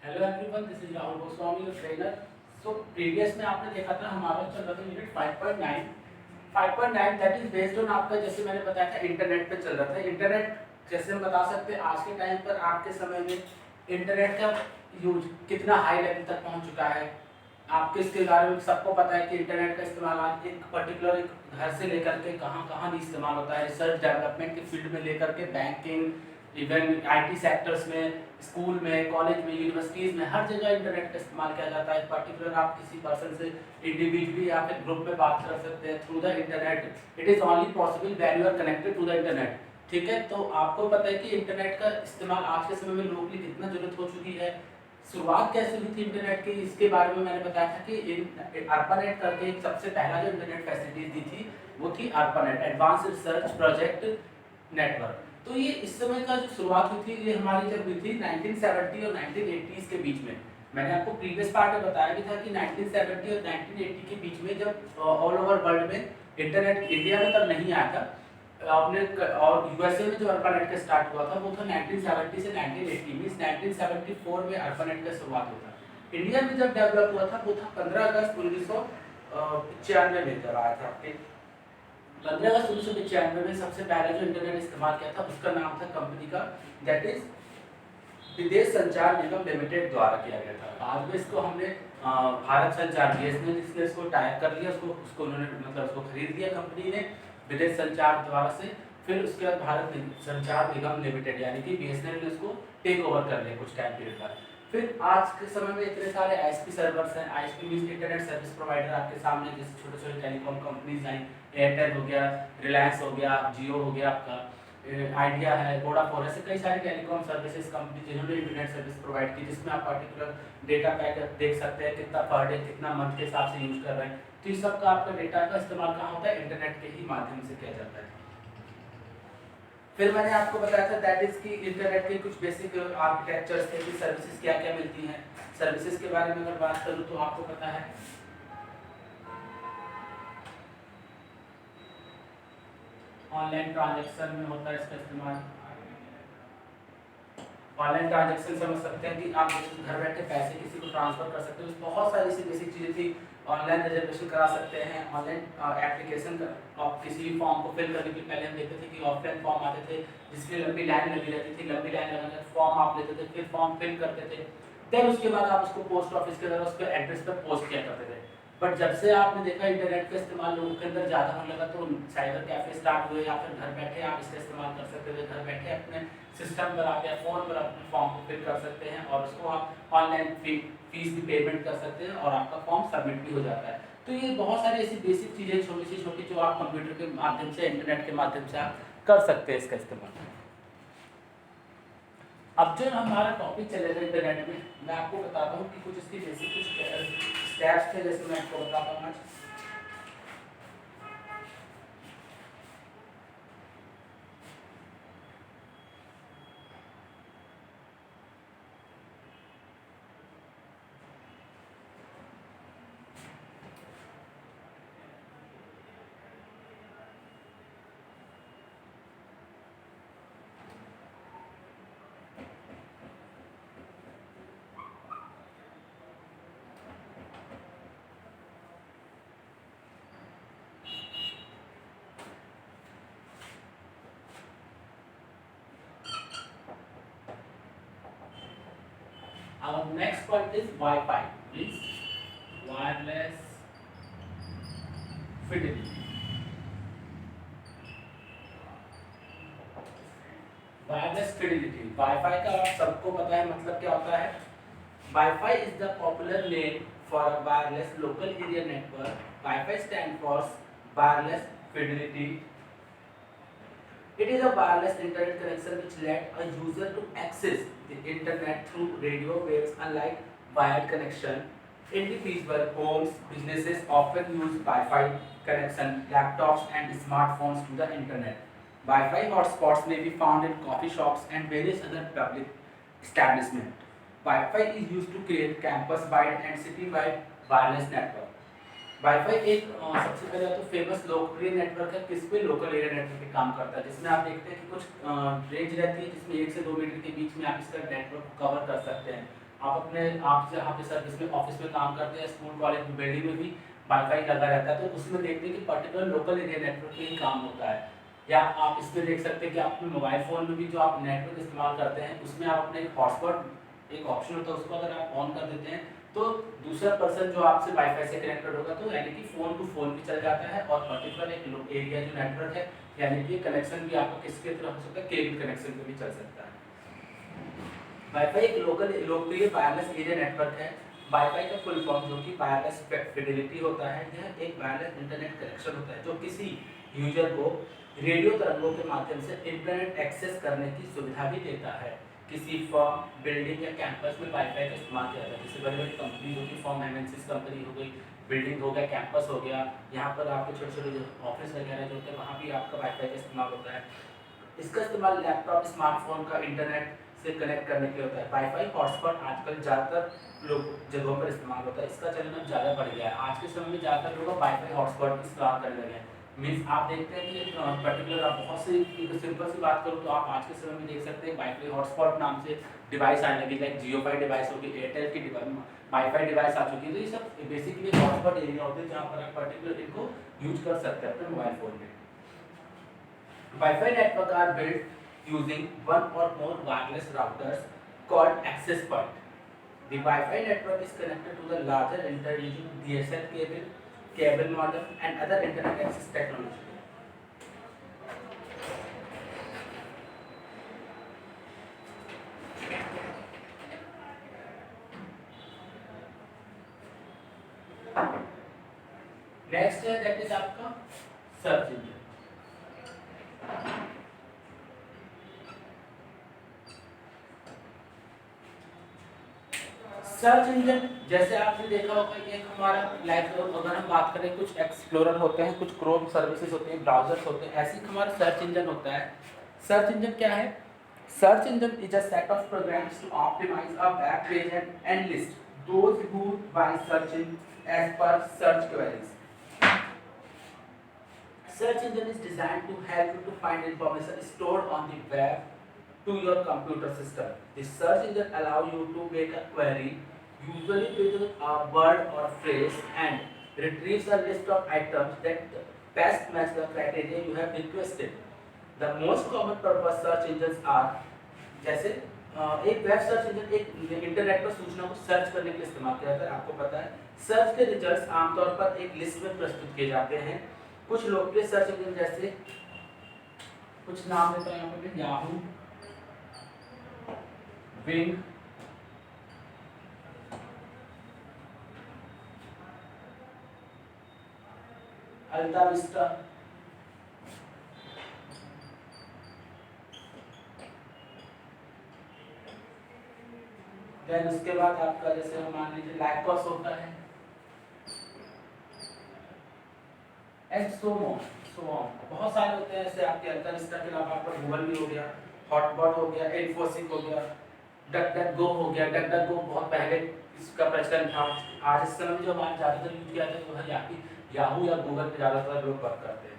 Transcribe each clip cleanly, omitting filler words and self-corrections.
Hello everyone, this is Rahul Goswami your trainer. So previous में आपने देखा था हमारा चल रहा था unit 5.9 that is based on आपका, जैसे मैंने बताया था, इंटरनेट पे चल रहा था। इंटरनेट जैसे हम बता सकते हैं आज के टाइम पर आपके समय में इंटरनेट का यूज कितना हाई लेवल तक पहुंच चुका है। आपके इसके बारे में सबको पता है कि इंटरनेट का इस्तेमाल आज एक पर्टिकुलर एक घर से लेकर के कहाँ कहाँ नहीं इस्तेमाल होता है। रिसर्च डेवलपमेंट के फील्ड में लेकर के बैंकिंग, इवन आईटी सेक्टर्स में, स्कूल में, कॉलेज में, यूनिवर्सिटीज़ में, हर जगह इंटरनेट का इस्तेमाल किया जाता है। पर्टिकुलर आप किसी पर्सन से इंडिविजुअली या फिर ग्रुप में बात कर सकते हैं through the internet. It is only possible when you are connected to the internet. ठीक है, तो आपको पता है कि इंटरनेट का इस्तेमाल आज के समय में लोगों के लिए कितना जरूरत हो चुकी है। शुरुआत कैसे हुई थी इंटरनेट की, इसके बारे में मैंने बताया था कि ARPANET करके एक सबसे पहला जो इंटरनेट फैसिलिटीज दी थी वो थी ARPANET, advance research project network. तो ये इस समय का जो शुरुआत हुई थी ये हमारी जब हुई थी 1970 और 1980s के बीच में। मैंने आपको प्रीवियस पार्ट में बताया भी था कि 1970 और 1980 के बीच में जब ऑल ओवर वर्ल्ड में इंटरनेट इंडिया में तब नहीं आया था आपने, और यूएसए में जो ARPANET का स्टार्ट हुआ था वो था 1970 से 1980, मींस 1974 में ARPANET का शुरुआत हुआ था। इंडिया में जब डेवलप हुआ था वो था 15 अगस्त 1995 में जब आया था। 15 अगस्त 1995 में सबसे पहले जो इंटरनेट इस्तेमाल किया था उसका नाम था कंपनी का, दैट इज विदेश संचार निगम लिमिटेड द्वारा किया गया था। बाद में इसको हमने भारत संचार BSNL जिसने इसको टाइप कर लिया, उसको उन्होंने मतलब उसको खरीद लिया कंपनी ने विदेश संचार द्वारा से। फिर उसके बाद भारत संचार निगम लिमिटेड यानी कि BSNL ने उसको टेक ओवर कर लिया कुछ टाइम पीरियड बाद। फिर आज के समय में इतने सारे ISP सर्वर्स हैं। ISP means internet service provider आपके सामने, जैसे छोटे छोटे टेलीकॉम कंपनीज हैं, एयरटेल हो गया, रिलायंस हो गया, जियो हो गया, आपका आइडिया है, वोडाफोन, ऐसे कई सारे टेलीकॉम सर्विसेज कंपनी जिन्होंने इंटरनेट सर्विस प्रोवाइड की, जिसमें आप पर्टिकुलर डेटा पैक देख सकते हैं कितना पर डे, कितना मंथ के हिसाब से यूज कर रहे हैं। तो इस सब का आपका डेटा का इस्तेमाल कहाँ होता है, इंटरनेट के ही माध्यम से किया जाता है। फिर मैंने आपको बताया था दैट इज कि इंटरनेट के कुछ बेसिक आर्किटेक्चर्स थे कि सर्विसेज क्या क्या मिलती हैं। सर्विसेज के बारे में अगर बात करूँ तो आपको पता है ऑनलाइन ट्रांजैक्शन में होता है इसका इस्तेमाल। ऑनलाइन ट्रांजैक्शन समझ सकते हैं कि आप घर बैठे पैसे किसी को ट्रांसफर कर सकते हो। बहुत सारी ऐसी बेसिक चीज़ें थी। ऑनलाइन रिजर्वेशन करा सकते हैं, ऑनलाइन एप्लीकेशन आप किसी भी फॉर्म को फिल करने के पहले हम देखते थे कि ऑफलाइन फॉर्म आते थे जिसकी लंबी लाइन लगी रहती थी। लंबी लाइन लगाने फॉर्म आप लेते थे, फिर फॉर्म फिल करते थे, देन उसके बाद आप उसको पोस्ट ऑफिस के द्वारा उसके एड्रेस पर पोस्ट किया करते थे। बट जब से आपने देखा इंटरनेट का इस्तेमाल लोगों के अंदर ज़्यादा होने लगा तो साइबर कैफे स्टार्ट हुए, या फिर घर बैठे आप इसका इस्तेमाल कर सकते थे। घर बैठे अपने सिस्टम पर आप या फ़ोन पर अपने फॉर्म को फिल कर सकते हैं और उसको आप ऑनलाइन फीस भी पेमेंट कर सकते हैं और आपका फॉर्म सबमिट भी हो जाता है। तो ये बहुत सारी ऐसी बेसिक चीज़ें छोटी सी छोटी जो आप कंप्यूटर के माध्यम से, इंटरनेट के माध्यम से आप कर सकते हैं इसका इस्तेमाल। अब जो हमारा टॉपिक चलेगा इंटरनेट में, मैं आपको बताता हूँ कि कुछ इसकी बेसिक कुछ स्टेप्स थे, जैसे मैं आपको बताता हूँ आज। Our next point is Wi-Fi, means wireless fidelity. Wireless Fidelity, wifi का आप सबको पता है मतलब क्या होता है। Wifi is the popular name for a wireless local area network. Wifi stand for wireless fidelity. It is a wireless internet connection which let a user to access the internet through radio waves. Unlike wired connection, individual homes, businesses often use Wi-Fi connection, laptops and smartphones to the internet. Wi-Fi hotspots may be found in coffee shops and various other public establishments. Wi-Fi is used to create campus-wide and city-wide wireless network. Wifi एक सबसे पहले तो famous लोकप्रिय network है किस पे, local area network पे काम करता है, जिसमें आप देखते हैं कि कुछ रेंज रहती है जिसमें 1 से 2 मीटर के बीच में आप इसका नेटवर्क कवर कर सकते हैं। आप जहाँ पे सर्विस में ऑफिस में काम करते हैं, स्कूल कॉलेज बिल्डिंग में भी वाईफाई लगा रहता है, तो उसमें देखते हैं कि पर्टिकुलर लोकल एरिया नेटवर्क पे ही काम होता है। या आप इसमें देख सकते हैं कि अपने मोबाइल फ़ोन में भी जो आप नेटवर्क इस्तेमाल करते हैं, उसमें आप अपने हॉटस्पॉट एक ऑप्शन होता है, उसको अगर आप ऑन कर देते हैं तो दूसरा पर्सन जो आपसे वाईफाई से कनेक्टेड होगा, तो यानी कि फ़ोन टू फ़ोन भी चल जाता है और पर्टिकुलर एक एरिया जो नेटवर्क है, यानी कि कनेक्शन भी आपका किसके थ्रू हो सकता है, केबल कनेक्शन पे भी चल सकता है। वाईफाई एक लोकप्रिय वायरलेस एरिया नेटवर्क है। वाईफाई का फुल फॉर्म जो कि वायरलेस फिडेलिटी होता है, यह एक वायरलेस इंटरनेट कनेक्शन होता है जो किसी यूजर को रेडियो तरंगों के माध्यम से इंटरनेट एक्सेस करने की सुविधा भी देता है। किसी फर्म, बिल्डिंग या कैंपस में वाईफाई का इस्तेमाल किया जाता है। जैसे बड़ी बड़ी कंपनी जो कि फर्म एमएनसीज कंपनी हो गई, बिल्डिंग हो गया, कैंपस हो गया, यहाँ पर आपके छोटे छोटे ऑफिस वगैरह जो होते हैं वहाँ भी आपका वाईफाई का इस्तेमाल होता है। इसका इस्तेमाल लैपटॉप, स्मार्टफोन का इंटरनेट से कनेक्ट करने के लिए होता है। वाईफाई हॉटस्पॉट आजकल ज़्यादातर लोग जगहों पर इस्तेमाल होता है। इसका चलन अब ज़्यादा बढ़ गया है। आज के समय में ज़्यादातर लोग वाईफाई हॉटस्पॉट इस्तेमाल करने लगे हैं। मीन्स आप देखते हैं कि पर्टिकुलर आप बहुत सी सिंपल सी बात करूँ तो आप आज के समय में देख सकते हैं वाईफाई हॉटस्पॉट नाम से डिवाइस आने लगी, लाइक जियोफाई डिवाइस होगी, एयरटेल की वाईफाई डिवाइस आ चुकी है। तो ये सब बेसिकली हॉटस्पॉट एरिया होते हैं जहाँ पर आप पर्टिकुलर इनको यूज कर सकते हैं अपने मोबाइल फ़ोन में। Wi-Fi network are built using one or more wireless routers called access point. The Wi-Fi network is connected to the larger internet using DSL cable modem, and other internet access technology. Next है that is आपका search engine. Search engine जैसे आपने देखा होगा, एक हमारा like अगर हम बात करें, कुछ एक्सप्लोरर होते हैं, कुछ क्रोम सर्विसेज होते हैं, ब्राउजर्स होते हैं, ऐसे ही हमारा सर्च इंजन होता है। सर्च इंजन क्या है? Search engine is a set of programs to optimize a web page and list those who by searching as per search queries. Search engine is designed to help you to find information stored on the web to your computer system. The search engine allow you to make a query, usually with a word or phrase, and retrieves a list of items that best match the criteria you have requested. The most common purpose search engines are, जैसे एक web search engine एक internet पर सूचना को search करने के लिए इस्तेमाल किया जाता है। आपको पता है सर्च के रिजल्ट्स आमतौर पर एक लिस्ट में प्रस्तुत किए जाते हैं। कुछ लोकप्रिय सर्च इंजन जैसे कुछ नाम देता हूं यहाँ पे, याहू, बिंग, अल्टा विस्टा, देन उसके बाद आपका जैसे मान लीजिए लैकॉस होता है, एंड सो ऑन। बहुत सारे होते हैं ऐसे आपके अल्टा विस्टा के अलावा आपका गूगल भी हो गया, हॉटबॉट हो गया, इन्फोसिस हो गया, डकडकगो हो गया। डकडकगो बहुत पहले इसका प्रचलन था। आज इस समय में जो हमारे ज़्यादातर यूज किया जाता है वो है याहू या गूगल पे ज़्यादातर लोग वर्क करते हैं।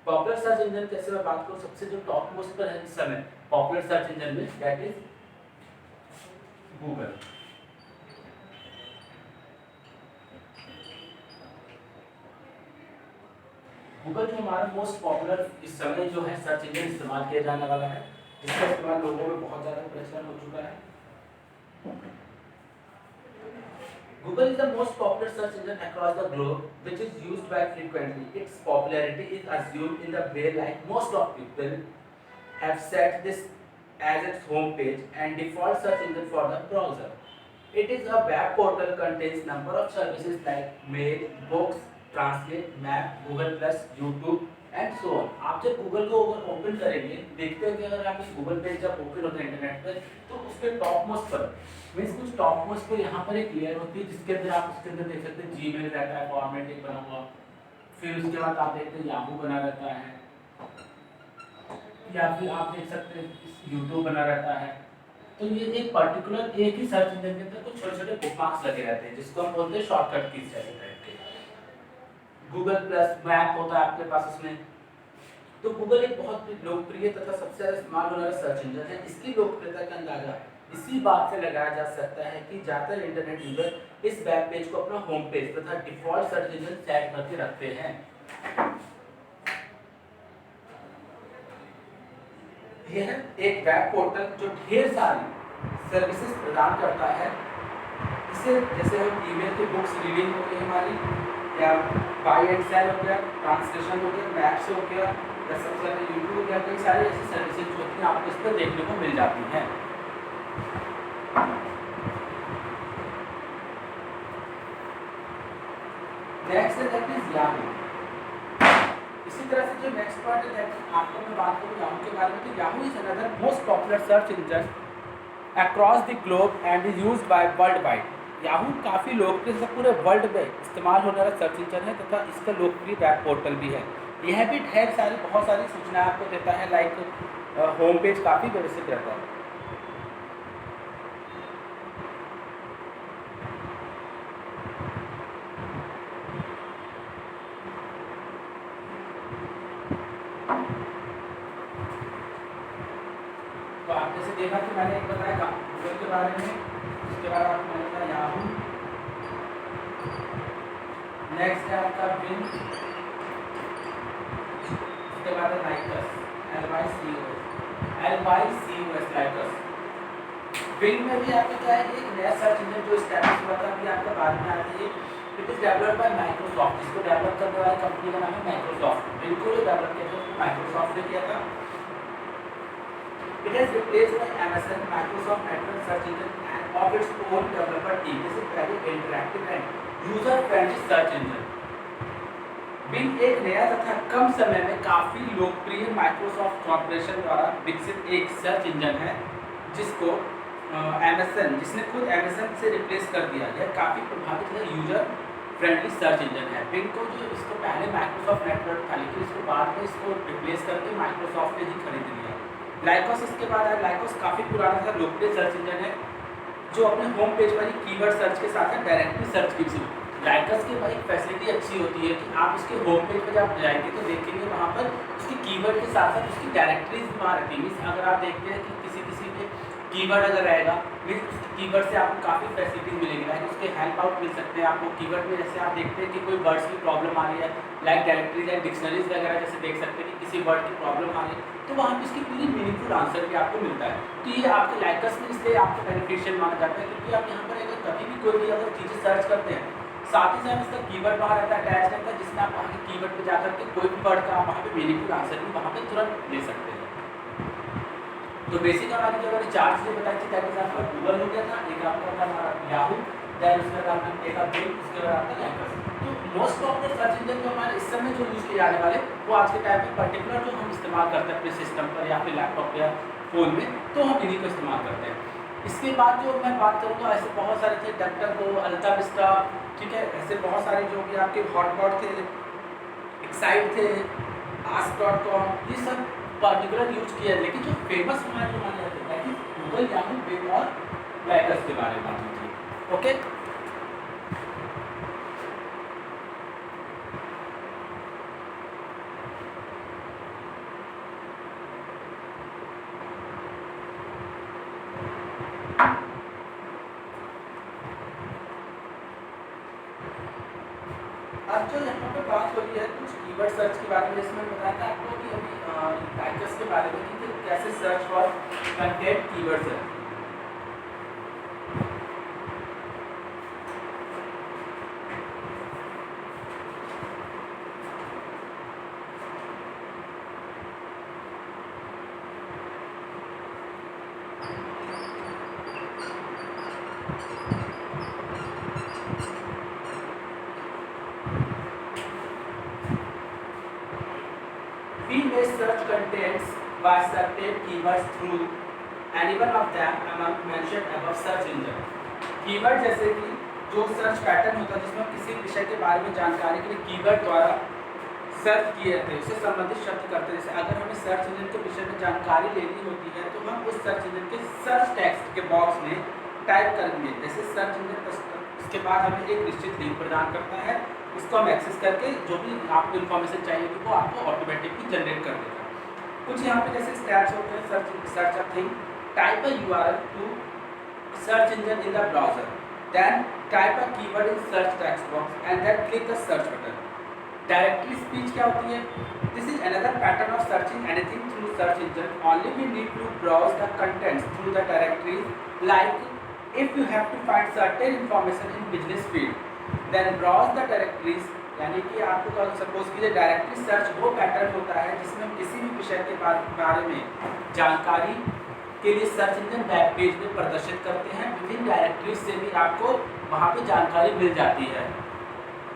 पॉपुलर सर्च इंजन कैसे मैं बात करूँ, सबसे जो टॉप मोस्ट पर है इस समय पॉपुलर सर्च इंजन में, दैट इज गूगल। गूगल जो हमारा मोस्ट पॉपुलर इस समय जो है सर्च इंजन इस्तेमाल किया जाने वाला है, जिसका इस्तेमाल लोगों में बहुत ज़्यादा प्रचलन हो चुका है। Google is the most popular search engine across the globe, which is used by frequently. Its popularity is assumed in the way like most of people have set this as its home page and default search engine for the browser. It is a web portal contains number of services like mail, books, translate, map, Google Plus, YouTube and so on. आप जब Google को open करेंगे, देखते हैं कि अगर आप इस गूगल पेज जब ओपन होता है इंटरनेट पर, तो उसके टॉप मोस्ट पर मीन्स कुछ टॉप मोस्ट पर यहाँ पर एक लेयर होती है जिसके अंदर आप उसके अंदर देख सकते हैं जीमेल रहता है, फॉर्मेट एक बना हुआ, फिर उसके बाद आप देखते हैं याहू बना रहता है, या फिर आप देख सकते हैं यूट्यूब बना रहता है। तो ये एक पर्टिकुलर एक ही सर्च इंजन के अंदर कुछ छोटे छोटे बुकमार्क्स लगे रहते हैं जिसको हम बोलते हैं शॉर्टकट कीज जैसे टाइप के। गूगल प्लस मैप होता है आपके पास उसमें। तो गूगल एक बहुत लोकप्रिय तथा सबसे ज्यादा इस्तेमाल होने वाला सर्च इंजन है। इसकी लोकप्रियता का अंदाजा इसी बात से लगाया जा सकता है कि ज़्यादातर इंटरनेट यूजर इस वेब पेज को अपना होम पेज तथा डिफॉल्ट सर्च इंजन सेट करके रखते हैं। यह एक वेब पोर्टल जो ढेर सारी सर्विसेज प्रदान करता है। इसे जैसे हम ईमेल की बुक्स रीडिंग हो गई हमारी, या बाय एंड सेल हो गया, ट्रांसलेशन हो गया, मैप्स हो गया, या सबसे ज़्यादा यूट्यूब हो गया, कई सारी ऐसी सर्विसेज जो होती हैं आपको इस पर देखने को मिल जाती हैं। नेक्स्ट है दैट इज याहू। इसी तरह से जो नेक्स्ट पार्ट है दैट आपको मैं बात करूँ याहू के बारे में, तो Yahoo is another most popular search engine across the globe and is used by world wide. Yahoo काफ़ी लोकप्रिय से पूरे वर्ल्ड में इस्तेमाल होने वाला सर्च इंजन है तथा इसका लोकप्रिय वेब पोर्टल भी है। यह भी ढेर सारी बहुत सारी सूचनाएं आपको देता है, लाइक होम पेज काफ़ी व्यवस्थित रहता है। तो आप जैसे देखा कि मैंने एक बताया गूगल के बारे में, उसके बाद आपको मैंने बताया याहू, नेक्स्ट है आपका बिंग, उसके बाद है लाइकस, LYCUS लाइकस। बिंग में भी आपका क्या है, एक नया सर्च इंजन जो स्टैब्लिश हुआ था, अभी आपका बाद में आती है। It is developed by Microsoft, इसको डेवलप करने वाली कंपनी का नाम है माइक्रोसॉफ्ट। बिंग को जो डेवलप किया था उसको माइक्रोसॉफ्ट ने किया था। It has replaced by Amazon, Microsoft Network Search Engine and of its own developer team. This is very interactive and user-friendly search engine. Bing एक नया तथा कम समय में काफ़ी लोकप्रिय माइक्रोसॉफ्ट कॉर्पोरेशन द्वारा विकसित एक सर्च इंजन है, जिसको जिसने खुद Amazon से रिप्लेस कर दिया। यह काफ़ी प्रभावित है, यूजर फ्रेंडली सर्च इंजन है। बिंग को जो इसको पहले माइक्रोसॉफ्ट नेटवर्क था, लेकिन इसको बाद में इसको रिप्लेस करके माइक्रोसॉफ्ट ने ही खरीद लिया। लाइकस इसके बाद है। लाइकस काफ़ी पुराना था, लोकप्रिय सर्च इंजन है जो अपने होम पेज पर ही कीवर्ड सर्च के साथ डायरेक्टली सर्च की। लाइकस की भाई फैसिलिटी अच्छी होती है कि आप इसके होम पेज पर जब जाएंगे तो देखेंगे वहाँ पर उसकी कीवर्ड के साथ साथ उसकी डायरेक्टरीज भी वहाँ रहती है। अगर आप देखते हैं कि किसी पे कीवर्ड अगर रहेगा, मीन उसकी कीवर्ड से आपको काफ़ी फैसिलिटीज मिलेगी, लाइक उसके हेल्प आउट मिल सकते हैं आपको कीवर्ड में। जैसे आप देखते हैं कि कोई वर्ड्स की प्रॉब्लम आ रही है, लाइक डायरेक्टरीज या डिक्शनरीज वगैरह, जैसे देख सकते हैं कि किसी वर्ड की प्रॉब्लम आ रही है तो वहाँ पे इसकी पूरी मीनिंगफुल आंसर भी आपको मिलता है। तो ये आपके लाइकस में इसलिए आपको बेनिफिशियल माना जाता है, क्योंकि आप यहाँ पर अगर कभी भी कोई भी अगर चीज़ें सर्च करते हैं, साथ ही साथ इसका कीवर्ड वहाँ रहता है, अटैच रहता है, जिसमें आप वहाँ के कीवर्ड पे जाकर के कोई भी वर्ड का आप वहाँ पे मीनिंगफुल आंसर भी वहाँ पे तुरंत ले सकते हैं। तो बेसिक हमारी जो मैंने चार चीज़ें बताई थी, दैट इज आपका गूगल हो गया था, एक आपका था हमारा याहू, दैन उसके बाद आपका एक बिंग, उसके बाद आपका लाइकस। तो most of the search engine जो हमारे इस समय जो यूज़ किए जाने वाले, वो आज के टाइम में पर्टिकुलर जो हम इस्तेमाल करते हैं अपने सिस्टम पर या फिर लैपटॉप या फ़ोन में, तो हम इन्हीं को इस्तेमाल करते हैं। इसके बाद जो मैं बात करूँगा, ऐसे बहुत सारे थे, डक्टरगो, अल्ता विस्टा, ठीक है, ऐसे बहुत सारे जो भी आपके हॉटपॉट थे, एक्साइट थे, ask.com, ये सब पर्टिकुलर यूज किया है। लेकिन जो फेमस हमारे जो माने जाते हैं कि गूगल, याहू, बिंग और लाइकस के बारे में बात की थी। ओके, अब जो यहाँ पे बात हो रही है कुछ कीवर्ड सर्च के बारे में, जैसे मैंने बताया था आपको कि अभी लाइकस के बारे में कि कैसे सर्च फॉर कंटेंट कीवर्ड्स है। We may search contents by certain keywords through any one of them among mentioned above search engine. Keyword जैसे कि जो सर्च पैटर्न होता है जिसमें किसी विषय के बारे में जानकारी के लिए कीवर्ड द्वारा सर्च किए जाते हैं, उससे संबंधित शब्द करते हैं। जैसे अगर हमें सर्च इंजन के विषय में जानकारी लेनी होती है तो हम उस सर्च इंजन के सर्च टेक्स्ट के बॉक्स में टाइप करेंगे। जैसे सर्च इंजन उसके बाद हमें एक निश्चित लिंक प्रदान करता है, उसको हम एक्सेस करके जो भी आपको इन्फॉर्मेशन चाहिए वो आपको ऑटोमेटिकली जनरेट कर देगा। कुछ यहाँ पे जैसे स्टैट्स होते हैं, search a thing, type a URL to search engine in the browser, then type a keyword in search text box and then click the search button. Directory speech क्या होती है? This is another pattern of searching anything through search engine. Only we need to browse the contents through the directories. Like if you have to find certain information in business field, then browse the directories. यानी कि आपको suppose कीजिए directory search वो pattern होता है जिसमें हम किसी भी विषय के बारे में जानकारी के लिए सर्च इंजन वेब पेज में प्रदर्शित करते हैं। विभिन्न डायरेक्टरीज से भी आपको वहाँ पे जानकारी मिल जाती है।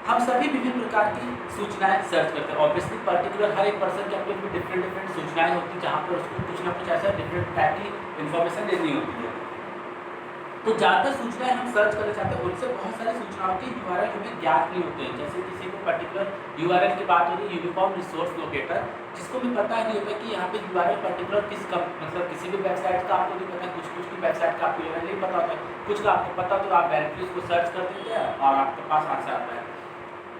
हम सभी विभिन्न प्रकार की सूचनाएं सर्च करते हैं। ऑब्वियसली पर्टिकुलर हर एक पर्सन के अपने डिफरेंट सूचनाएं होती हैं जहाँ पर उसको कुछ ना कुछ ऐसा डिफरेंट टाइप की इन्फॉर्मेशन देनी होती है। तो ज़्यादातर सूचनाएं हम सर्च करना चाहते हैं, उनसे बहुत सारी सूचनाओं के यूआरएल हमें ज्ञात नहीं होते हैं। जैसे किसी को पर्टिकुलर यूआरएल की बात हो रही है, यूनिफॉर्म रिसोर्स लोकेटर, जिसको भी पता नहीं होता कि यहाँ पे यूआरएल पर्टिकुलर मतलब किसी भी वेबसाइट का आपको नहीं पता, कुछ की वेबसाइट का आपको यूआरएल नहीं पता होता है, कुछ का आपको पता तो आप डायरेक्टली उसको सर्च कर देते हैं और आपके पास आंसर आता है।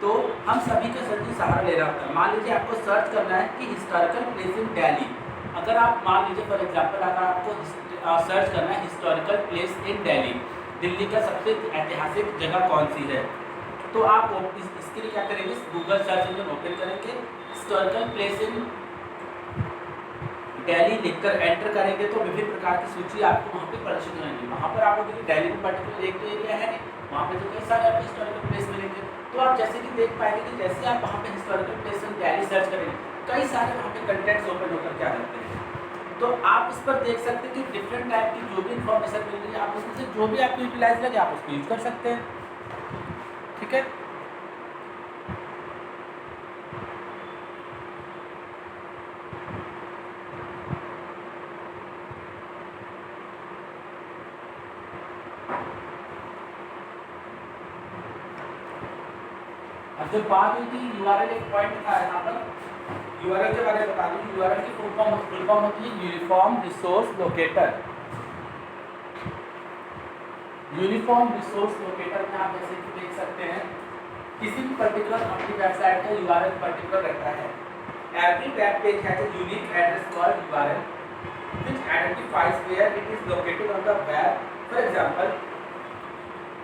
तो हम सभी का सर्च सहारा ले रहा होता है। मान लीजिए आपको सर्च करना है कि हिस्टोरिकल प्लेस इन दिल्ली। अगर आप मान लीजिए फॉर एग्जांपल अगर आपको सर्च करना है historical place in Delhi, Delhi का सबसे ऐतिहासिक जगह कौन सी है, तो आप इसके लिए क्या करेंगे, गूगल सर्च इंजन ओपन करेंगे, हिस्टोरिकल प्लेस इन दिल्ली लिखकर एंटर करेंगे तो विभिन्न प्रकार की सूची आपको वहाँ पे प्रदर्शित होंगी। वहाँ पर आपको देखिए दिल्ली में पर्टिकुलर एक तो एरिया है नहीं, वहाँ पे तो कई सारे आपको हिस्टोरिकल प्लेस मिलेंगे। तो आप जैसे कि देख पाएंगे कि जैसे आप वहाँ पे historical place in Delhi search करेंगे, कई सारे वहाँ पे कंटेंट्स ओपन होकर क्या करते हैं। तो आप इस पर देख सकते हैं कि डिफरेंट टाइप की जो भी इंफॉर्मेशन मिल रही है, आप उसमें से जो भी आपको यूटिलाइज लगे आप उसको यूज कर सकते हैं। ठीक है, अब जब बात हुई थी यूआरएल, एक पॉइंट था यहाँ पर यूआरएल के बारे में बता दूं। यूआरएल की फुल फॉर्म होती है uniform resource locator. Uniform resource locator में आप जैसे कि देख सकते हैं किसी भी पर्टिकुलर अपनी वेबसाइट का यूआरएल पर्टिकुलर रहता है। Every web page has a unique address called URL which identifies where it is located on the web. For example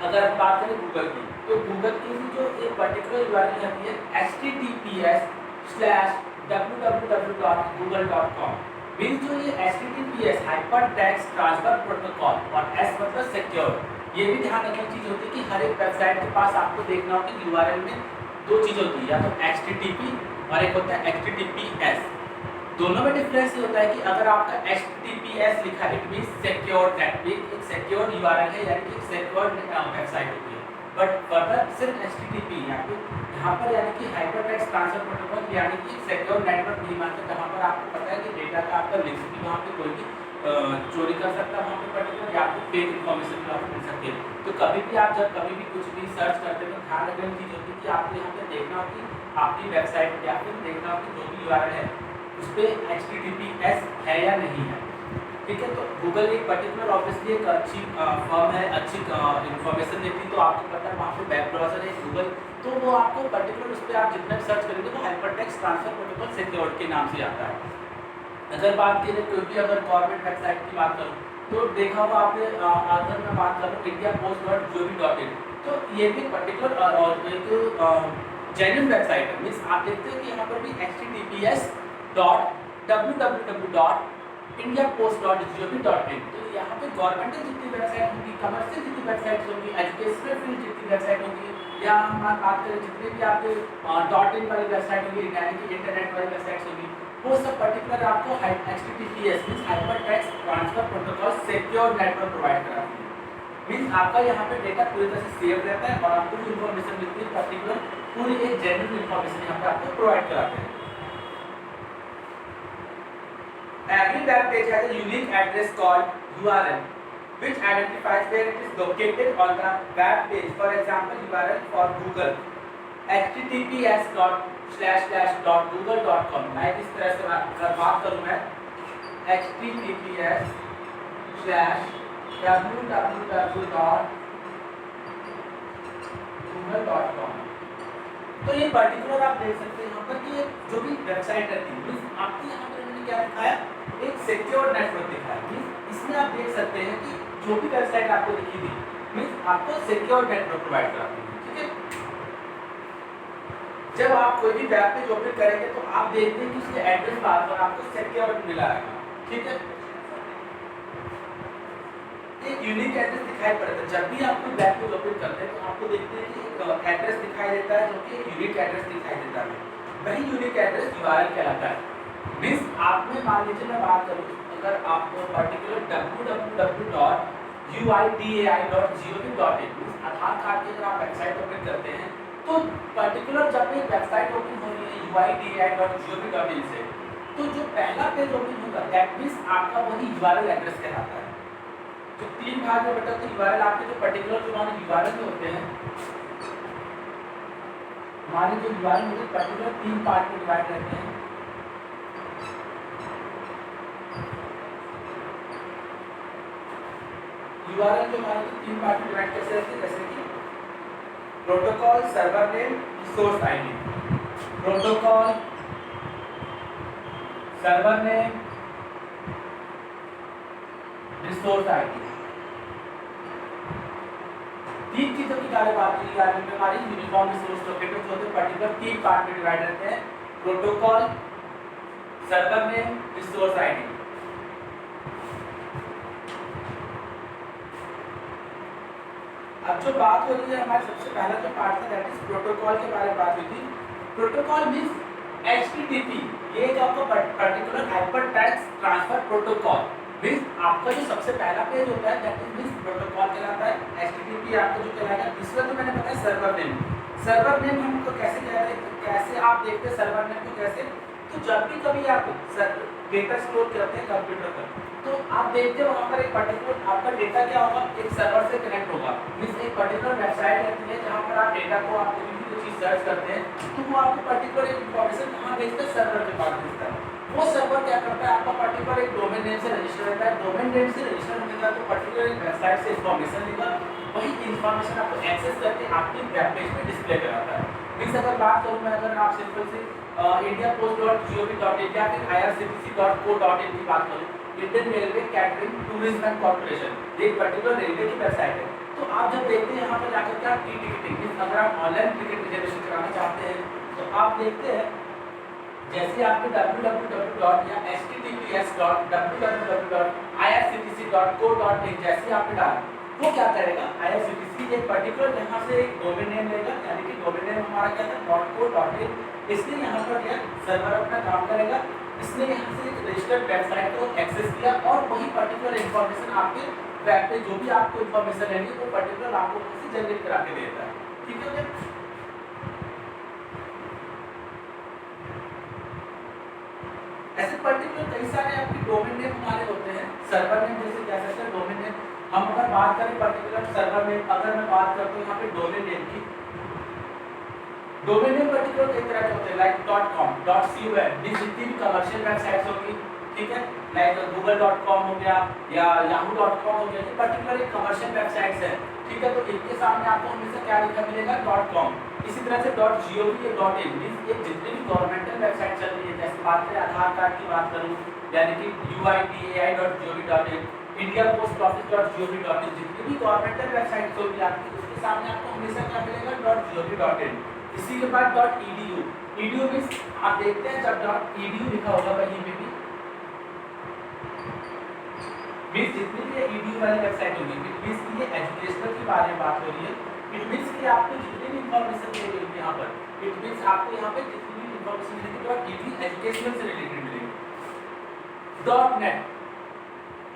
अगर आप बात करें गूगल की, तो गूगल की जो एक पर्टिकुलर यूआरएल रहती है https://www.google.com। मींस जो ये https हाइपरटेक्स्ट ट्रांसफर प्रोटोकॉल और s मतलब सिक्योर, ये भी ध्यान रखने की चीज होती है कि हर एक वेबसाइट के पास आपको देखना हो कि यूआरएल में दो चीज होती है, या तो http और एक होता है https। दोनों में डिफरेंस ये होता है कि अगर आपका https लिखा है इट मींस सिक्योर नेट, एक सिक्योर यूआरएल है यानी कि सिक्योर वेबसाइट होती है। बट फर्दर सिर्फ http यहाँ पर यानी कि हाइपरटेक्स्ट ट्रांसफर प्रोटोकॉल यानी कि सिक्योर नेटवर्क नहीं मानते, जहाँ पर आपको पता है कि डेटा का आपका लिंक भी वहाँ पे कोई भी चोरी कर सकता है, वहाँ पे पर्टिकुलर या आपको फेक इन्फॉर्मेशन भी आपको मिल सकती है। तो कभी भी आप जब कभी भी कुछ भी सर्च करते हैं तो ध्यान रखने की चीज़ होती है कि आपको यहाँ पे देखना हो कि आपकी वेबसाइट या फिर देखना हो कि जो भी यूआरएल है उस पर https है या नहीं है। ठीक है, तो गूगल एक पर्टिकुलर ऑब्वियसली एक अच्छी फर्म है, अच्छी इन्फॉर्मेशन देती है। तो आपको पता है वहाँ पे वेब ब्राउजर है गूगल, तो वो आपको पर्टिकुलर उस पर आप जितना सर्च करेंगे तो हाइपरटेक्स्ट ट्रांसफर प्रोटोकॉल सिक्योर के नाम से आता है। अगर बात की जाए कोई भी अगर गवर्नमेंट वेबसाइट की बात करूँ तो देखा होगा आपने, अगर मैं बात करूँ indiapost.gov.in, तो ये भी पर्टिकुलर और एक जेन्युइन वेबसाइट है। मीन्स आप देखते हैं कि यहाँ पर भी https://www.indiapost.gov.in, तो यहाँ पे गवर्नमेंटल जितनी वेबसाइट होगी, कमर्शियल जितनी वेबसाइट होगी, एजुकेशनल फील्ड जितनी वेबसाइट होगी, या हम बात करें जितने भी आपके .in वाली वेबसाइट होगी यानी कि इंटरनेट वाली वेबसाइट होगी, वो सब पर्टिकुलर आपको https means hypertext transfer protocol secure network provide कराती है। मींस आपका यहाँ पे डेटा पूरी तरह से सेव रहता है और आपको जो इन्फॉर्मेशन मिलती है पर्टिकुलर पूरी एक जेन्युइन इन्फॉर्मेशन यहाँ पे आपको प्रोवाइड कराते हैं। Every web page has a unique address called URL, which identifies where it is located on the web page. For example, URL for Google https://google.com। मैं इस तरह से बात करूँ मैं https://www.google.com। तो ये पर्टिकुलर आप देख सकते हैं यहाँ पर कि जो भी वेबसाइट रहती है आपकी यहाँ पर क्या दिखाया, एक सिक्योर नेटवर्क दिखाया। इसमें आप देख सकते हैं कि जो भी वेबसाइट आपको दिखी थी मींस आपको सिक्योर नेटवर्क प्रोवाइड कराती है, ठीक है। जब आप कोई भी वेब पेज ओपन करेंगे तो आप देखते हैं कि उसके एड्रेस बार पर आपको सिक्योर मिला है, ठीक है। एक यूनिक एड्रेस दिखाई पड़ता है जब भी आप कोई वेब पेज ओपन करते हैं तो आपको देखते हैं कि एक एड्रेस दिखाई देता है जो कि एक यूनिक एड्रेस दिखाई देता है। वही यूनिक एड्रेस URL कहलाता है। मींस आप में मान लीजिए मैं बात करूं अगर आपको पर्टिकुलर www.uidai.gov.in आधार कार्ड की अगर आप वेबसाइट ओपन करते हैं तो पर्टिकुलर जब एक वेबसाइट ओपन हो रही है uidai.gov.in से तो जो पहला पेज ओपन होगा दैट मींस आपका वही URL एड्रेस कहलाता है। तो तीन भाग में बटा तो URL आपके जो पर्टिकुलर जो मान URL में होते हैं हमारे जो URL होते हैं पर्टिकुलर तीन पार्ट में डिवाइड रहते हैं। URL जो हमारे तीन पार्ट में डिवाइड कैसे रहते हैं जैसे कि protocol, server name, source ID. Protocol, server name, resource ID. तीन चीजों की बात की जा रही है हमारी यूनिफॉर्म रिसोर्स लोकेटर जो होते हैं पर्टिकुलर तीन पार्ट में डिवाइड रहते हैं protocol, server name, resource ID. अब जो बात हो रही है हमारे सबसे पहला जो पार्ट था दैट इज प्रोटोकॉल के बारे में बात हुई थी। प्रोटोकॉल मींस HTTP, ये एक आपका particular hyper text transfer protocol means आपका जो सबसे पहला पेज होता है दैट इज मींस प्रोटोकॉल कहलाता है। HTTP आपका जो कहलाएगा। दूसरा जो मैंने बताया सर्वर नेम। सर्वर नेम हमको कैसे कहते हैं, कैसे आप देखते हैं सर्वर नेम को कैसे, तो जब भी कभी आप डेटा स्टोर करते हैं कंप्यूटर पर तो आप देखते हो वहाँ पर एक पर्टिकुलर आपका डेटा क्या होगा एक सर्वर से कनेक्ट होगा मींस एक पर्टिकुलर वेबसाइट रहती है जहाँ पर आप डेटा को आप कोई भी चीज़ सर्च करते हैं तो वो आपको पर्टिकुलर एक इंफॉर्मेशन कहाँ भेजता है सर्वर के पास भेजता है। वो सर्वर क्या करता है आपका पर्टिकुलर एक डोमेन नेम से रजिस्टर रहता है। डोमेन नेम से रजिस्टर होने का तो पर्टिकुलर एक वेबसाइट से इंफॉर्मेशन लेगा, वही इंफॉर्मेशन आपको एक्सेस करके आपकी वेब पेज में डिस्प्ले कराता है। मींस अगर बात करूँ मैं अगर आप सिंपल से indiapost.gov.in या फिर irctc.co.in की बात करूँ, Indian railway catering tourism and corporation एक पर्टिकुलर रेलवे की वेबसाइट है। तो आप जब देखते हैं यहाँ पर जाकर के आप टिकटिंग अगर आप ऑनलाइन टिकट रिजर्वेशन कराना चाहते हैं तो आप देखते हैं जैसे आपके www या https.www.irctc.co.in जैसे आपने डाला वो क्या करेगा IRCTC एक पर्टिकुलर यहाँ से एक डोमेन नेम लेगा यानी कि डोमेन नेम हमारा क्या था .co.in। इसलिए यहाँ पर क्या सर्वर अपना काम करेगा, इसने यहाँ से एक रजिस्टर्ड वेबसाइट को एक्सेस किया और वही पर्टिकुलर इंफॉर्मेशन आपके वेब पे जो भी आपको इंफॉर्मेशन लेनी है वो पर्टिकुलर आपको से जनरेट करा के देता है, ठीक है। ऐसे पर्टिकुलर कई सारे आपके डोमेन नेम हमारे होते हैं। सर्वर नेम जैसे कह सकते हैं डोमेन नेम हम अगर बात करें पर्टिकुलर सर्वर नेम अगर मैं बात करता हूँ यहाँ पे डोमेन नेम की, डोमेन नेम पर्टिकुलर कई तरह के होते हैं लाइक .com, .com जितनी भी कमर्शियल वेबसाइट्स होगी, ठीक है, लाइक google.com हो गया या yahoo.com हो गया, ये पर्टिकुलर एक कमर्शियल वेबसाइट्स है, ठीक है। तो इनके सामने आपको हमेशा क्या लिखा मिलेगा .com। इसी तरह से .gov या .in ये जितनी भी गवर्नमेंटल वेबसाइट चल रही है जैसे बात करें आधार कार्ड की बात करूँ यानी कि uidai.gov.in, indiapost.office.gov.in जितनी भी गवर्नमेंटल वेबसाइट होगी आपकी उसके सामने आपको हमेशा क्या मिलेगा .gov.in। इसी के बाद .edu मींस आप देखते हैं जब .edu लिखा होगा कहीं पे भी मींस जितनी भी edu वाली वेबसाइट होगी मींस ये एजुकेशनल के बारे में बात हो रही है। इट मींस कि आपको जितनी भी इंफॉर्मेशन दी गई है यहाँ पर इट मींस आपको यहाँ पे जितनी भी इंफॉर्मेशन मिलेगी .edu एजुकेशनल से रिलेटेड मिलेगी। .net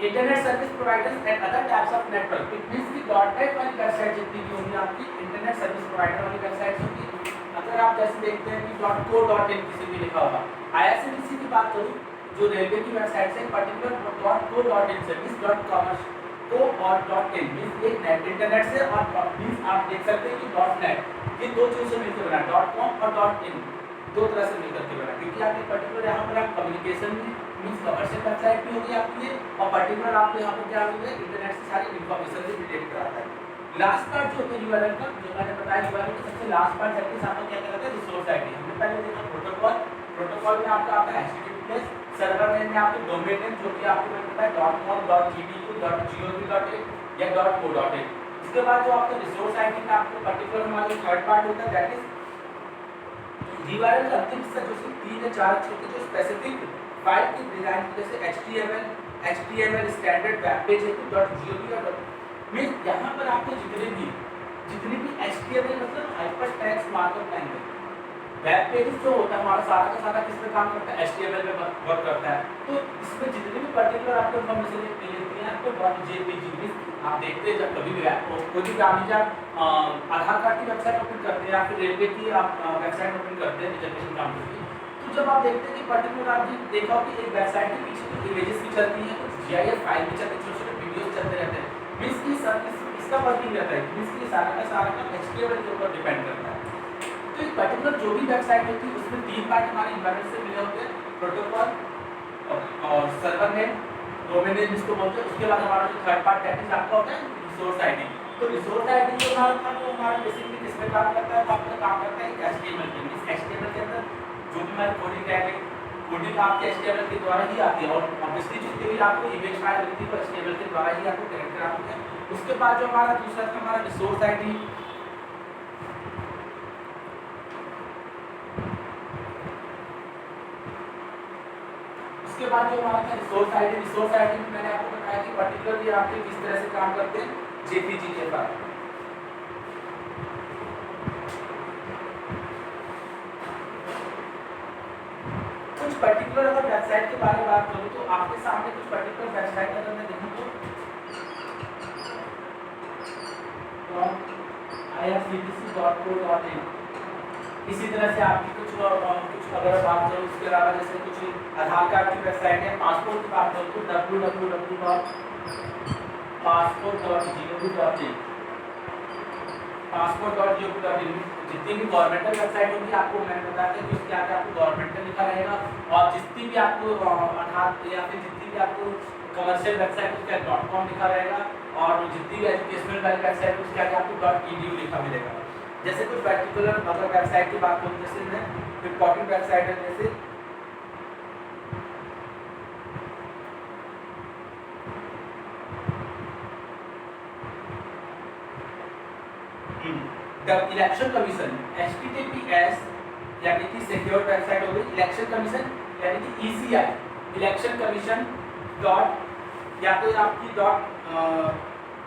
internet service providers and other types of network it means कि .net वाली वेबसाइट जितनी भी होगी आपकी इंटरनेट सर्विस प्रोवाइडर वाली वेबसाइट होगी। अगर आप जैसे देखते हैं कि .co.in किसी भी लिखा होगा IRCTC की बात करूँ जो रेलवे की वेबसाइट से पर्टिकुलर .co.in सर्विस .commerce को और .in मींस एक नेट इंटरनेट से और मींस आप देख सकते हैं कि .net ये दो चीजों से मिलकर बना .com और .in दो तरह से मिलकर के बना क्योंकि आपके पर्टिकुलर यहाँ पर आप कम्युनिकेशन में मींस कमर्शियल वेबसाइट भी होगी आपकी और पर्टिकुलर आपको यहाँ पर क्या होगी इंटरनेट से सारी इंफॉर्मेशन से रिलेट कराता है। लास्ट पार्ट जो होता है URL का जो मैंने बताया URL का सबसे लास्ट पार्ट दैट इज आपको क्या कहलाता है रिसोर्स आईडी। हमने पहले देखा प्रोटोकॉल में आपका आता है HTTPS, सर्वर नेम में आपको डोमेन नेम जो कि आपको मैंने बताया .com.edu.gov.in या .co.in। इसके बाद जो आपका रिसोर्स आईडी में आपको पर्टिकुलर हमारा जो थर्ड पार्ट होता है दैट इज URL का अंतिम हिस्सा जो सिर्फ 3 या 4 अक्षर की जो स्पेसिफिक फाइल की डिजाइन जैसे HTML स्टैंडर्ड वेब पेज है .gov मींस यहाँ पर आपको जितने भी HTML मतलब hyper text markup language web page जो होता है हमारा सारा का सारा किस पे काम करता है HTML पे वर्क करता है। तो इसमें जितने भी पर्टिकुलर आपको इन्फॉर्मेशन मिलती है आपको .jpg आप देखते हैं जब कभी भी कोई भी काम जब आधार कार्ड की वेबसाइट ओपन करते हैं या फिर रेलवे की आप वेबसाइट ओपन करते हैं रिजर्वेशन काउंटर की, तो जब आप देखते हैं कि पर्टिकुलर आपने देखा हो कि एक वेबसाइट के पीछे कुछ इमेजेस भी चलती हैं, कुछ GIF फाइल भी चलती है, छोटे छोटे वीडियोस चलते रहते हैं, मींस की इसका वर्किंग रहता है, मींस की सारा का HTML के ऊपर डिपेंड करता है। तो एक पर्टिकुलर जो भी वेबसाइट होती है उसमें 3 पार्ट हमारे इन्वायरमेंट से मिले होते हैं, प्रोटोकॉल और सर्वर नेम, डोमेन नेम जिसको बोलते हैं। उसके बाद हमारा जो थर्ड पार्ट दैट इज आपका होता है रिसोर्स आईडी। तो रिसोर्स आईडी जो हमारा बेसिकली किसमें काम करता है, तो आपका काम करता है HTML के। इस HTML के अंदर जो भी हमारी कोडिंग है, कोडिंग आपके HTML के द्वारा ही आती है और ऑब्वियसली जितनी भी आपको इमेज फाइल मिलती है वो HTML के द्वारा ही आपको कैरेक्टर आते हैं। उसके बाद जो हमारा दूसरा था हमारा रिसोर्स आईडी, उसके बाद जो हमारा था रिसोर्स आईडी में मैंने आपको बताया कि पर्टिकुलरली आपके किस तरह से काम करते हैं JPG के बाद। कुछ पर्टिकुलर अगर वेबसाइट के बारे में बात करूं तो आपके सामने कुछ पर्टिकुलर वेबसाइट अगर मैं देखूं तो irctc.co.in, इसी तरह से आपकी कुछ अगर बात करूं उसके अलावा जैसे कुछ आधार कार्ड की वेबसाइट है, पासपोर्ट की बात करूं तो www.passport.gov.in passport.gov.in। जितनी भी गवर्नमेंटल वेबसाइट होगी आपको मैंने बताया था कि उसके आगे आपको गवर्नमेंटल लिखा रहेगा और जितनी भी आपको आधार या फिर जितनी भी आपको कमर्शियल वेबसाइट उसके आगे .com लिखा रहेगा और जितनी भी एजुकेशनल वाली वेबसाइट उसके आगे आपको .edu लिखा मिलेगा। जैसे कुछ पर्टिकुलर अगर वेबसाइट की बात करूँ जैसे मैं इंपॉर्टेंट वेबसाइट है जैसे इलेक्शन कमीशन HTTPS यानी कि सिक्योर वेबसाइट हो गई, इलेक्शन कमीशन यानी कि ECI इलेक्शन कमीशन डॉट या तो आपकी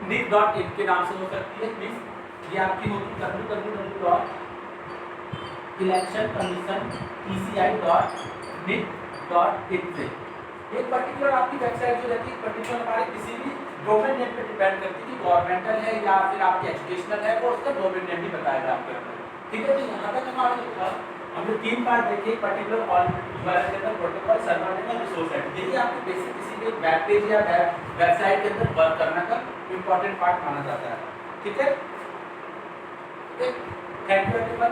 .nic.in के नाम से हो सकती है, मींस ये आपकी होगी www.electioncommission.eci.nic.in से। एक पर्टिकुलर आपकी वेबसाइट जो रहती है पर्टिकुलर हमारे किसी भी डोमेन नेम पे डिपेंड करती है कि गवर्नमेंटल है या फिर आपकी एजुकेशनल है, वो उसका डोमेन नेम भी बताएगा आपके अंदर। ठीक है, तो यहाँ तक हमारा जो था हमने 3 पार्ट देखे, पर्टिकुलर URL के अंदर प्रोटोकॉल, सर्वर नेम और रिसोर्स आईडी। देखिए आपके बेसिक किसी भी वेब पेज या वेबसाइट के अंदर वर्क करने का इंपॉर्टेंट पार्ट माना जाता है। ठीक है, थैंक यू एवरीवन।